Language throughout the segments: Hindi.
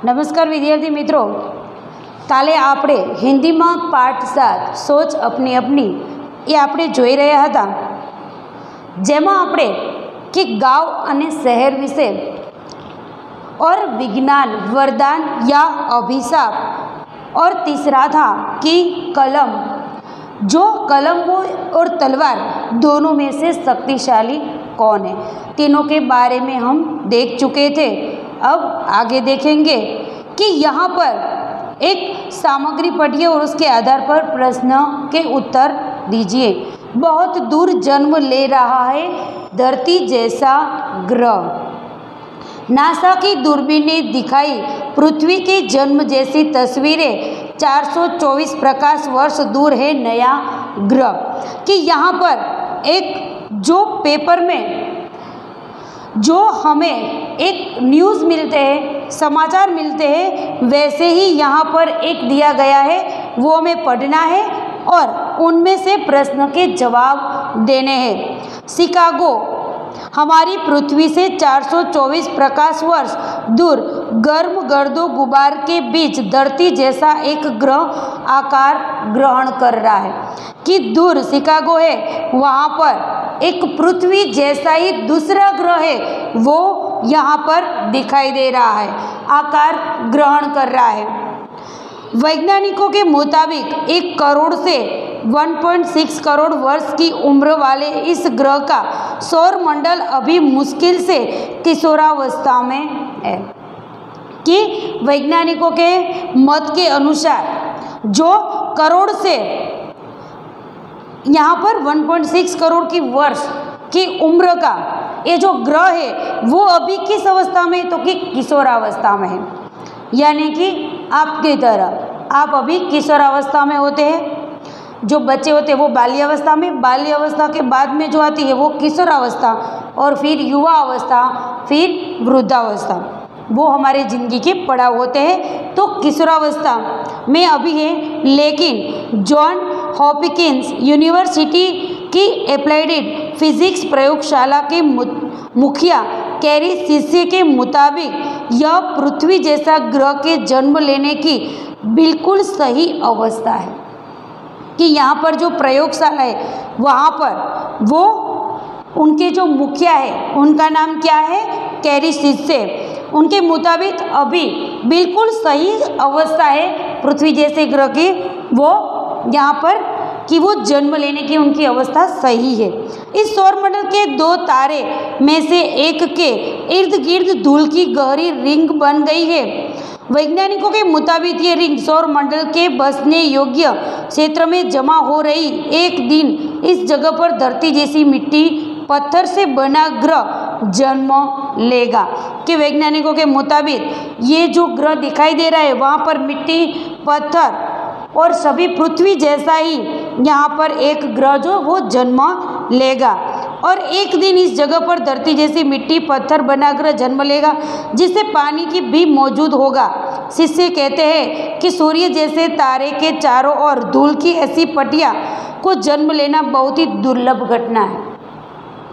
નમસ્કાર વિદ્યાર્થી મિત્રો, કાલે આપણે હિન્દીમાં પાઠ 7 સોચ અપની અપની એ આપણે જોઈ રહ્યા હતા, જેમાં આપણે કે गांव અને શહેર વિશે और विज्ञान वरदान या अभिशाप, और तीसरा था कि कलम, जो कलम हो और तलवार दोनों में से शक्तिशाली कौन है, तीनों के बारे में हम देख चुके थे। अब आगे देखेंगे कि यहाँ पर एक सामग्री पढ़िए और उसके आधार पर प्रश्न के उत्तर दीजिए। बहुत दूर जन्म ले रहा है धरती जैसा ग्रह, नासा की दूरबीन ने दिखाई पृथ्वी के जन्म जैसी तस्वीरें, 424 प्रकाश वर्ष दूर है नया ग्रह। कि यहाँ पर एक जो पेपर में जो हमें एक न्यूज़ मिलते हैं, समाचार मिलते हैं, वैसे ही यहाँ पर एक दिया गया है, वो हमें पढ़ना है और उनमें से प्रश्न के जवाब देने हैं। शिकागो हमारी पृथ्वी से 424 प्रकाश वर्ष दूर गर्म गर्दो गुबार के बीच धरती जैसा एक ग्रह आकार ग्रहण कर रहा है। कि दूर शिकागो है, वहाँ पर एक पृथ्वी जैसा ही दूसरा ग्रह है, वो यहाँ पर दिखाई दे रहा है, आकार ग्रहण कर रहा है। वैज्ञानिकों के मुताबिक 1 करोड़ से 1.6 करोड़ वर्ष की उम्र वाले इस ग्रह का सौर मंडल अभी मुश्किल से किशोरावस्था में है। कि वैज्ञानिकों के मत के अनुसार जो करोड़ से यहाँ पर 1.6 करोड़ की वर्ष की उम्र का ये जो ग्रह है, वो अभी किस अवस्था में, तो कि किशोरावस्था में है। यानी कि आपकी तरह आप अभी किशोरावस्था में होते हैं, जो बच्चे होते हैं वो बाल्यावस्था में, बाल्यावस्था के बाद में जो आती है वो किशोरावस्था, और फिर युवा अवस्था, फिर वृद्धावस्था, वो हमारे ज़िंदगी के पड़ाव होते हैं। तो किशोरावस्था में अभी है, लेकिन जॉन हॉपकिंस यूनिवर्सिटी की एप्लाइड फिजिक्स प्रयोगशाला के मुखिया कैरी शिष्य के मुताबिक यह पृथ्वी जैसा ग्रह के जन्म लेने की बिल्कुल सही अवस्था है। कि यहाँ पर जो प्रयोगशाला है, वहाँ पर वो उनके जो मुखिया है, उनका नाम क्या है, कैरी शिष्य, उनके मुताबिक अभी बिल्कुल सही अवस्था है पृथ्वी जैसे ग्रह की, वो यहाँ पर कि वो जन्म लेने की उनकी अवस्था सही है। इस सौरमंडल के 2 तारे में से एक के इर्द गिर्द धूल की गहरी रिंग बन गई है। वैज्ञानिकों के मुताबिक ये रिंग सौरमंडल के बसने योग्य क्षेत्र में जमा हो रही एक दिन इस जगह पर धरती जैसी मिट्टी पत्थर से बना ग्रह जन्म लेगा। कि वैज्ञानिकों के मुताबिक ये जो ग्रह दिखाई दे रहा है, वहाँ पर मिट्टी पत्थर और सभी पृथ्वी जैसा ही यहाँ पर एक ग्रह जो वो जन्म लेगा, और एक दिन इस जगह पर धरती जैसी मिट्टी पत्थर बना ग्रह जन्म लेगा, जिससे पानी की भी मौजूद होगा। शिष्य कहते हैं कि सूर्य जैसे तारे के चारों ओर धूल की ऐसी पट्टियाँ को जन्म लेना बहुत ही दुर्लभ घटना है।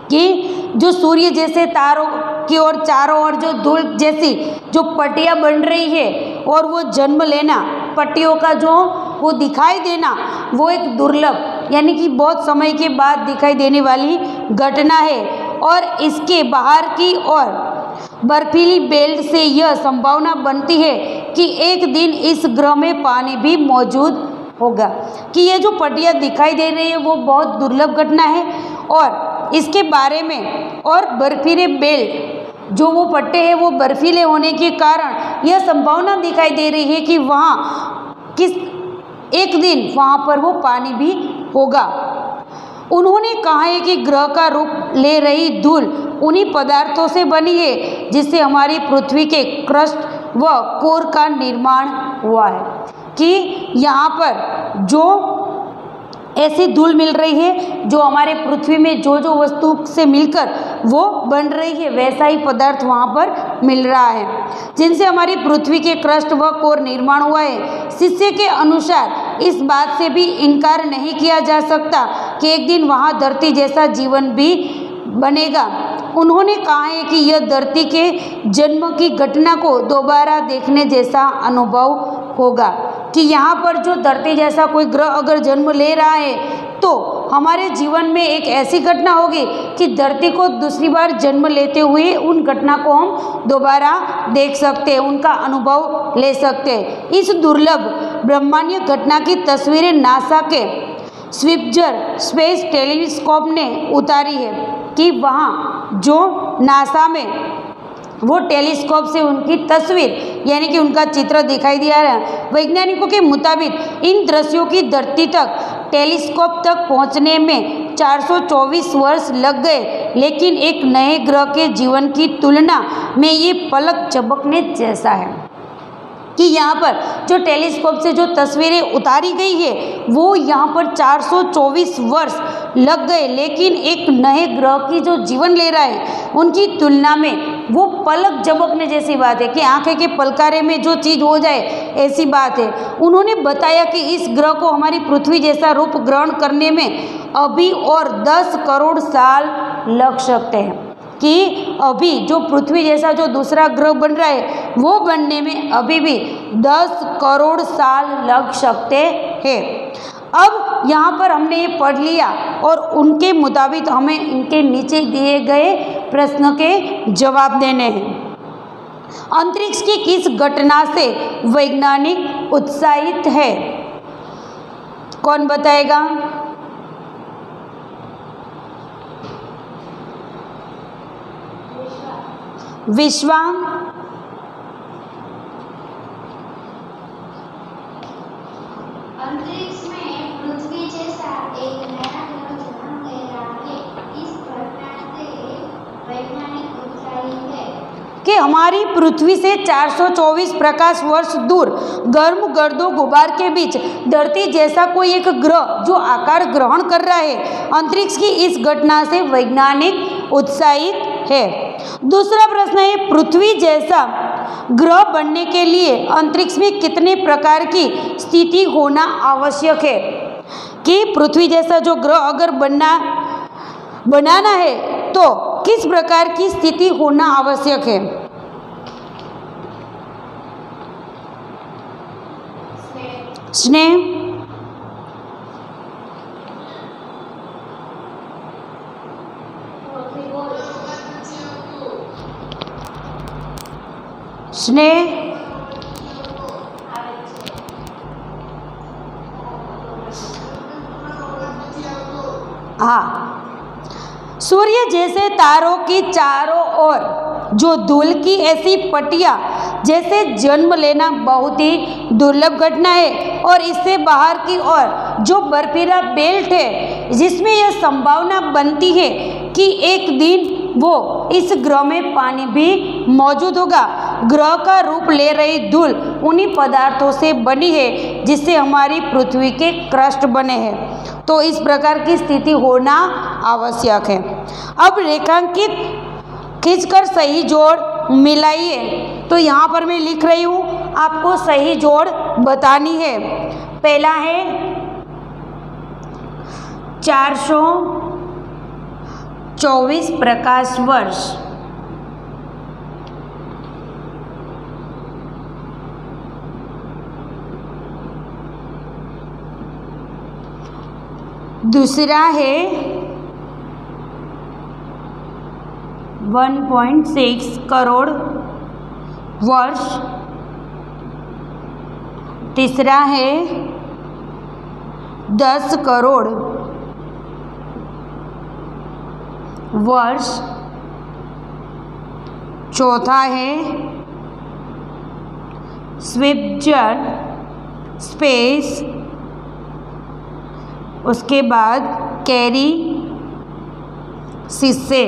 कि जो सूर्य जैसे तारों की ओर चारों ओर जो धूल जैसी जो पट्टियाँ बन रही है, और वो जन्म लेना, पट्टियों का जो वो दिखाई देना, वो एक दुर्लभ यानी कि बहुत समय के बाद दिखाई देने वाली घटना है। और इसके बाहर की ओर बर्फीली बेल्ट से यह संभावना बनती है कि एक दिन इस ग्रह में पानी भी मौजूद होगा। कि ये जो पट्टियाँ दिखाई दे रही है वो बहुत दुर्लभ घटना है, और इसके बारे में और बर्फीले बेल्ट जो वो पट्टे हैं वो बर्फीले होने के कारण यह संभावना दिखाई दे रही है कि वहाँ किस एक दिन वहाँ पर वो पानी भी होगा। उन्होंने कहा है कि ग्रह का रूप ले रही धूल उन्हीं पदार्थों से बनी है जिससे हमारी पृथ्वी के क्रस्ट व कोर का निर्माण हुआ है। कि यहाँ पर जो ऐसी धूल मिल रही है, जो हमारे पृथ्वी में जो जो वस्तु से मिलकर वो बन रही है, वैसा ही पदार्थ वहाँ पर मिल रहा है, जिनसे हमारी पृथ्वी के क्रस्ट व कोर निर्माण हुआ है। शिष्य के अनुसार इस बात से भी इनकार नहीं किया जा सकता कि एक दिन वहाँ धरती जैसा जीवन भी बनेगा। उन्होंने कहा है कि यह धरती के जन्म की घटना को दोबारा देखने जैसा अनुभव होगा, कि यहाँ पर जो धरती जैसा कोई ग्रह अगर जन्म ले रहा है तो हमारे जीवन में एक ऐसी घटना होगी कि धरती को दूसरी बार जन्म लेते हुए उन घटना को हम दोबारा देख सकते हैं, उनका अनुभव ले सकते हैं। इस दुर्लभ ब्रह्मांडीय घटना की तस्वीरें नासा के स्विफ्टर स्पेस टेलीस्कोप ने उतारी है, कि वहाँ जो नासा में वो टेलीस्कोप से उनकी तस्वीर यानी कि उनका चित्र दिखाई दिया है। वैज्ञानिकों के मुताबिक इन दृश्यों की धरती तक टेलीस्कोप तक पहुंचने में 424 वर्ष लग गए, लेकिन एक नए ग्रह के जीवन की तुलना में ये पलक झपकने जैसा है, कि यहाँ पर जो टेलीस्कोप से जो तस्वीरें उतारी गई है वो यहाँ पर 424 वर्ष लग गए, लेकिन एक नए ग्रह की जो जीवन ले रहा है उनकी तुलना में वो पलक झपकने जैसी बात है, कि आंखें के पलकारे में जो चीज़ हो जाए ऐसी बात है। उन्होंने बताया कि इस ग्रह को हमारी पृथ्वी जैसा रूप ग्रहण करने में अभी और 10 करोड़ साल लग सकते हैं, कि अभी जो पृथ्वी जैसा जो दूसरा ग्रह बन रहा है वो बनने में अभी भी 10 करोड़ साल लग सकते हैं। अब यहाँ पर हमने ये पढ़ लिया और उनके मुताबिक हमें इनके नीचे दिए गए प्रश्न के जवाब देने हैं। अंतरिक्ष की किस घटना से वैज्ञानिक उत्साहित है? कौन बताएगा? विश्वा, अंतरिक्ष में पृथ्वी जैसा एक नया ग्रह जन्म ले रहा है, इस घटना से वैज्ञानिक उत्साहित है कि हमारी पृथ्वी से 424 प्रकाश वर्ष दूर गर्म गर्दो गुबार के बीच धरती जैसा कोई एक ग्रह जो आकार ग्रहण कर रहा है, अंतरिक्ष की इस घटना से वैज्ञानिक उत्साहित है। दूसरा प्रश्न है, पृथ्वी जैसा ग्रह बनने के लिए अंतरिक्ष में कितने प्रकार की स्थिति होना आवश्यक है? कि पृथ्वी जैसा जो ग्रह अगर बनाना है तो किस प्रकार की स्थिति होना आवश्यक है? स्नेह, स्नेह, हाँ, सूर्य जैसे तारों की चारों ओर जो धूल की ऐसी पट्टियाँ जैसे जन्म लेना बहुत ही दुर्लभ घटना है, और इससे बाहर की ओर जो बर्फीला बेल्ट है जिसमें यह संभावना बनती है कि एक दिन वो इस ग्रह में पानी भी मौजूद होगा। ग्रह का रूप ले रही धूल उन्हीं पदार्थों से बनी है जिससे हमारी पृथ्वी के क्रस्ट बने हैं, तो इस प्रकार की स्थिति होना आवश्यक है। अब रेखांकित खींचकर सही जोड़ मिलाइए। तो यहाँ पर मैं लिख रही हूँ, आपको सही जोड़ बतानी है। पहला है 424 प्रकाश वर्ष, दूसरा है 1.6 करोड़ वर्ष, तीसरा है 10 करोड़ वर्ष, चौथा है स्विफ्टर स्पेस, उसके बाद कैरी सिस्से।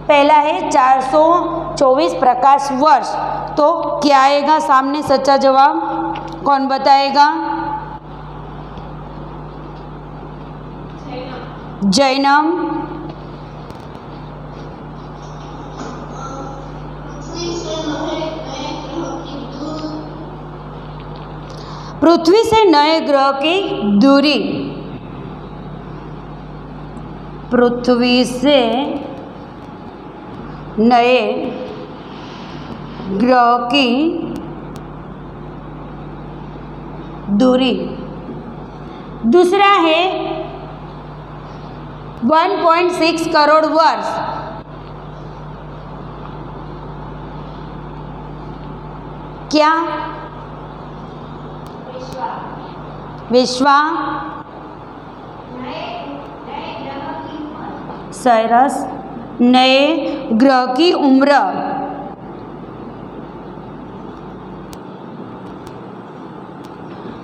पहला है 424 प्रकाश वर्ष, तो क्या आएगा सामने सच्चा जवाब? कौन बताएगा? जैनम, पृथ्वी से नए ग्रह की दूरी पृथ्वी से नए ग्रह की दूरी। दूसरा है 1.6 करोड़ वर्ष। क्या? विश्वा सरस नए ग्रह की उम्र।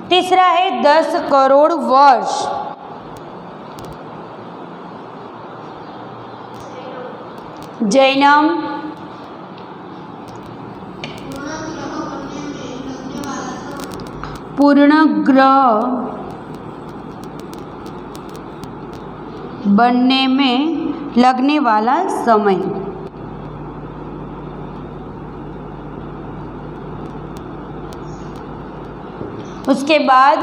तीसरा है 10 करोड़ वर्ष। जैनम पूर्ण ग्रह बनने में लगने वाला समय। उसके बाद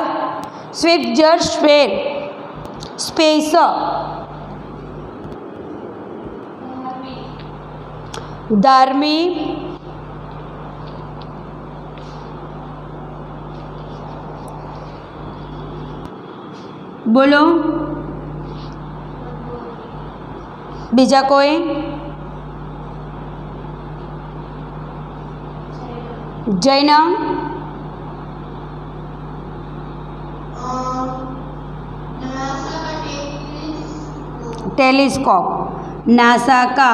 स्विट्जरलैंड स्पेस धार्मी बोलो बीजा कोई? जैना टेलीस्कोप, नासा का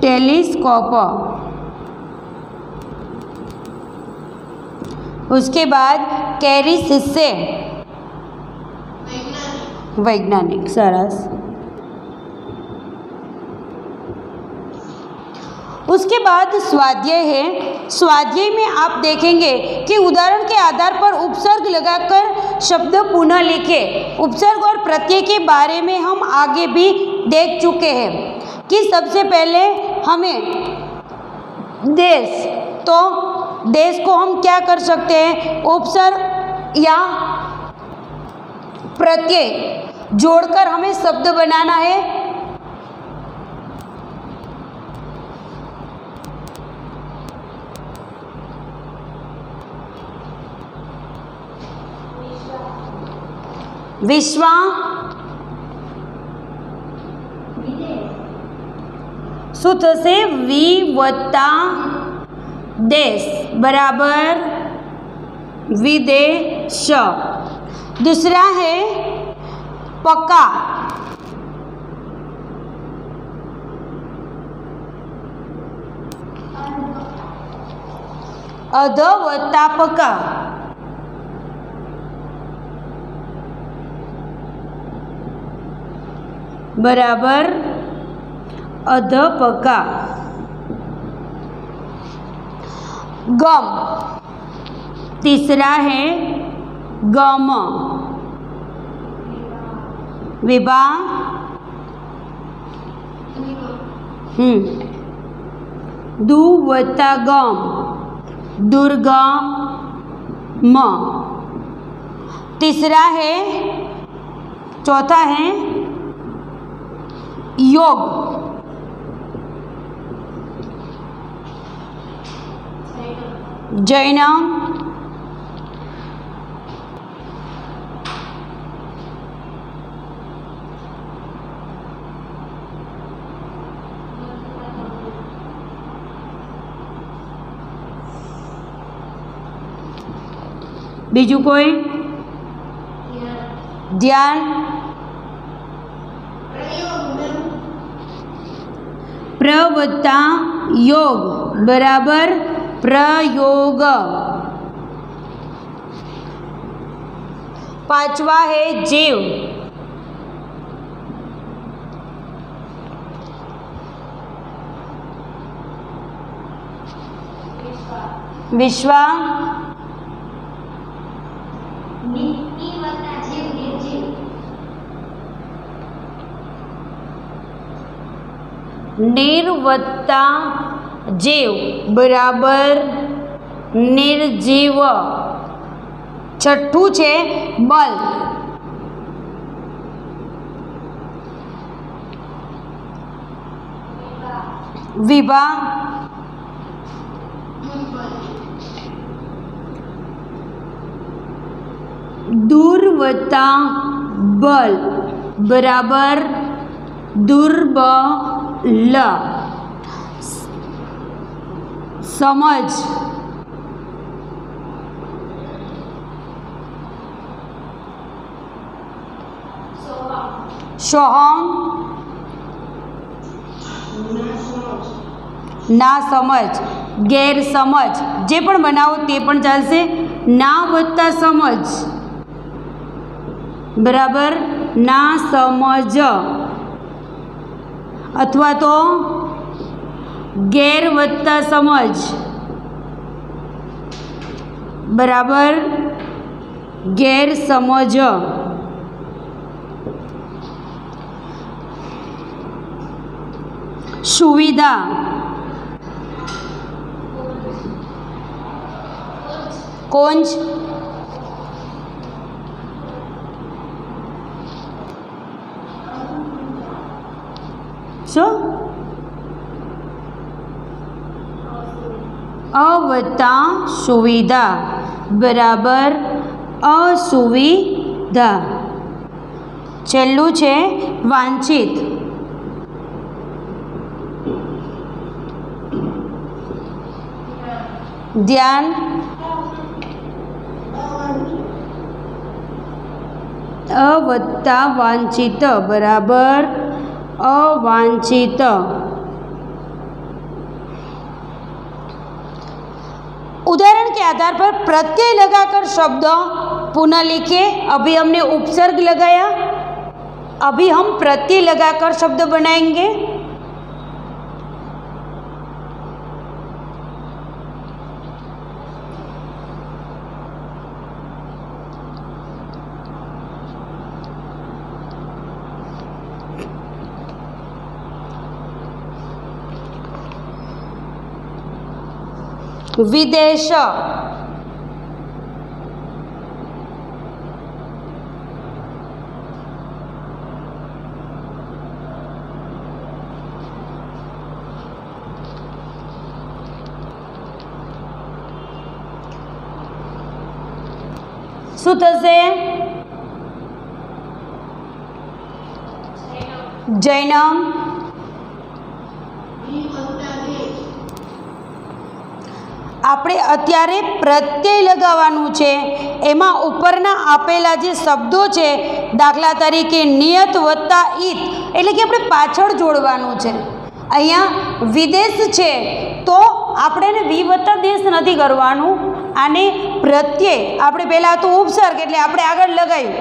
टेलीस्कोप। उसके बाद कैरिस से वैज्ञानिक। सरस। उसके बाद स्वाध्याय है। स्वाध्याय में आप देखेंगे कि उदाहरण के आधार पर उपसर्ग लगाकर शब्द पुनः लिखें। उपसर्ग और प्रत्यय के बारे में हम आगे भी देख चुके हैं कि सबसे पहले हमें देश, तो देश को हम क्या कर सकते हैं? उपसर्ग या प्रत्यय जोड़कर हमें शब्द बनाना है। विश्वा सूत्र से विवता देश बराबर विदेश। दूसरा है पक्का, अधवत्ता पक्का बराबर अधपका। गम तीसरा है गम विवाह दुवत्ता गम दुर्गम। तीसरा है, चौथा है योग। जैनम बीजू कोई? ध्यान प्रवत्ता योग बराबर प्रयोग। पांचवा है जीव। विश्वा निर्वत्ता जीव बराबर निर्जीव। छठू छे बल। વિભા, દૂર વત્તા બલ બરાબર દુર્બલ. સમજ, સોહમ, ના સમજ, ગેરસમજ, જે પણ બનાવો તે પણ ચાલશે. ના વત્તા સમજ બરાબર ના સમજ, અથવા તો ગેર વત્તા સમજ બરાબર ગેરસમજ. સુવિધા, કોંજ, શું અવતા સુવિધા બરાબર અસુવિધા. છેલ્લું છે વાંછિત. ધ્યાન, અવત્તા વાંછિત બરાબર અવાંછિત. उदाहरण के आधार पर प्रत्यय लगाकर शब्द पुनः लिखे. अभी हमने उपसर्ग लगाया, अभी हम प्रत्यय लगाकर शब्द बनाएंगे. विदेश, શું થશે? જૈનમ, આપણે અત્યારે પ્રત્યય લગાવવાનું છે. એમાં ઉપરના આપેલા જે શબ્દો છે, દાખલા તરીકે નિયત વત્તા ઈત, એટલે કે આપણે પાછળ જોડવાનું છે. અહીંયા વિદેશ છે તો આપણે એને વી વત્તા દેશ નથી કરવાનું. આને પ્રત્યય આપણે પહેલાં હતું ઉપસર્ગ એટલે આપણે આગળ લગાવ્યું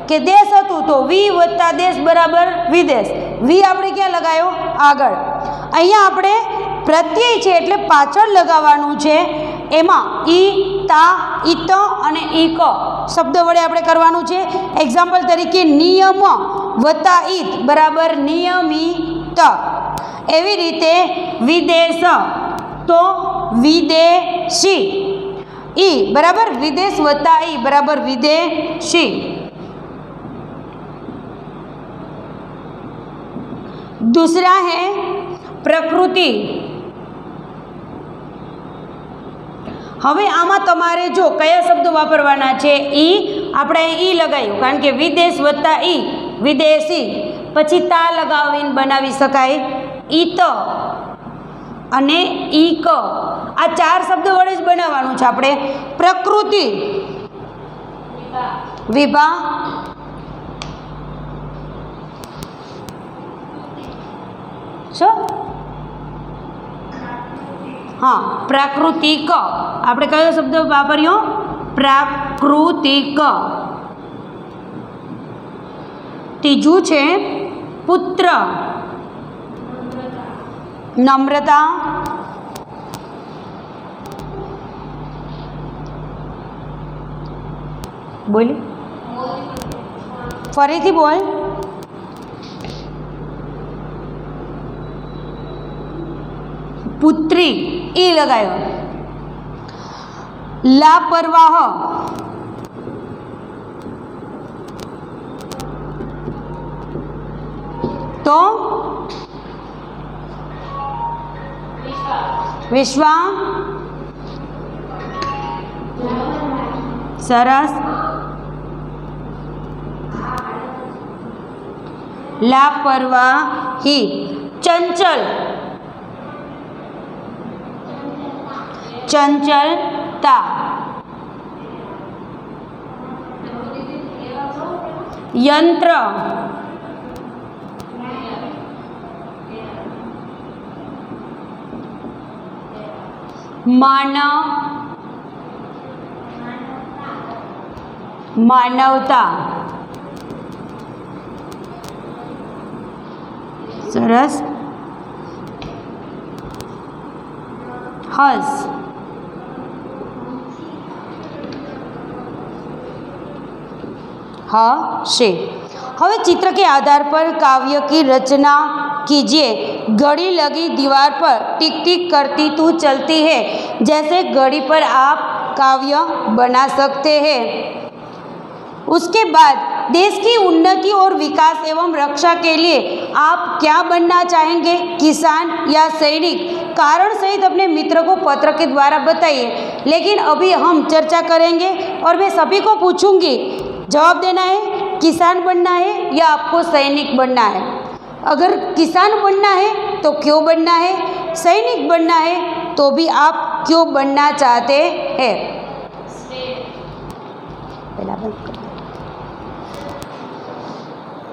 કે દેશ હતું તો વી વત્તા દેશ બરાબર વિદેશ. વી આપણે ક્યાં લગાવ્યો? આગળ. અહીંયા આપણે પ્રત્યય છે એટલે પાછળ લગાવવાનું છે. એમાં ઈ, તા, ઈત અને ઈક શબ્દ વડે આપણે કરવાનું છે. એક્ઝામ્પલ તરીકે નિયમ વત્તા ઈત બરાબર નિયમિત. એવી રીતે વિદેશ તો વિદેશી. ઈ બરાબર વિદેશ વત્તા ઈ બરાબર વિદેશી. दूसरा है प्रकृति. હવે આમાં તમારે જો કયા શબ્દો વાપરવાના છે? ઈ આપણે ઈ લગાવ્યું કારણ કે વિદેશ વત્તા ઈ વિદેશી. પછી તા લગાવીને બનાવી શકાય ઈત અને ઈક. આ ચાર શબ્દો વડે જ બનાવવાનું છે આપણે. પ્રકૃતિ, વિભા, શું? હા, પ્રાકૃતિક. આપણે કયો શબ્દ વાપર્યો? પ્રાકૃતિક. ત્રીજું છે પુત્ર, નમ્રતા, બોલ, ફરીથી બોલ. પુત્રી એ લગાયો. લાપરવાહ, તો विश्वा सरस लापरवाही चंचल चंचलता यंत्र मानवता सरस हस से। હવે चित्र के आधार पर काव्य की रचना कीजिए। घड़ी लगी दीवार पर टिक टिक करती तू चलती है, जैसे घड़ी पर आप काव्य बना सकते हैं। उसके बाद देश की उन्नति और विकास एवं रक्षा के लिए आप क्या बनना चाहेंगे, किसान या सैनिक? कारण सहित अपने मित्र को पत्र के द्वारा बताइए। लेकिन अभी हम चर्चा करेंगे और मैं सभी को पूछूंगी, जवाब देना है किसान बनना है या आपको सैनिक बनना है। अगर किसान बनना है तो क्यों बनना है, सैनिक बनना है तो भी आप क्यों बनना चाहते हैं। पहला